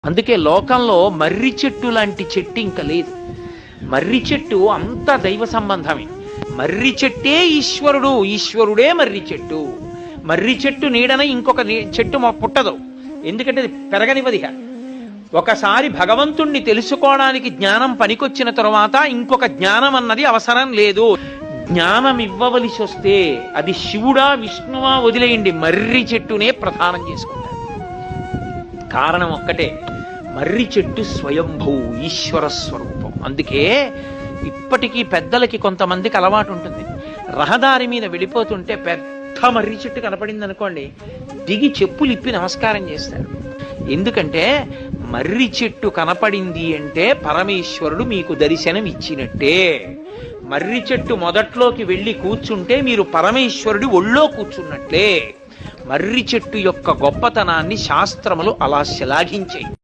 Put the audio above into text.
అందుకే లోకంలో మర్రి చెట్టు లాంటి చెట్టు ఇంకా లేదు. మర్రి చెట్టు అంత దైవ సంబంధమే. మర్రి చెట్టే ఈశ్వరుడు, ఈశ్వరుడే మర్రి చెట్టు. మర్రి చెట్టు నీడన ఇంకొక చెట్టు పుట్టదు, ఎందుకంటే అది పెరగనివదిగా. ఒకసారి భగవంతుణ్ణి తెలుసుకోవడానికి జ్ఞానం పనికొచ్చిన తరువాత ఇంకొక జ్ఞానం అన్నది అవసరం లేదు. జ్ఞానం ఇవ్వవలసి వస్తే అది శివుడా విష్ణువా వదిలేయండి, మర్రి చెట్టునే ప్రధానం చేసుకుంటారు. కారణం ఒక్కటే, మర్రి చెట్టు స్వయంభూ ఈశ్వర స్వరూపం. అందుకే ఇప్పటికీ పెద్దలకి కొంతమందికి అలవాటు ఉంటుంది, రహదారి మీద వెళ్ళిపోతుంటే పెద్ద మర్రి చెట్టు కనపడింది అనుకోండి, దిగి చెప్పులు ఇప్పి నమస్కారం చేస్తారు. ఎందుకంటే మర్రి చెట్టు కనపడింది అంటే పరమేశ్వరుడు మీకు దర్శనం ఇచ్చినట్టే. మర్రి చెట్టు మొదట్లోకి వెళ్ళి కూర్చుంటే మీరు పరమేశ్వరుడి ఒళ్ళో కూర్చున్నట్లే. మర్రి చెట్టు యొక్క గొప్పతనాన్ని శాస్త్రములు అలా శ్లాఘించాయి.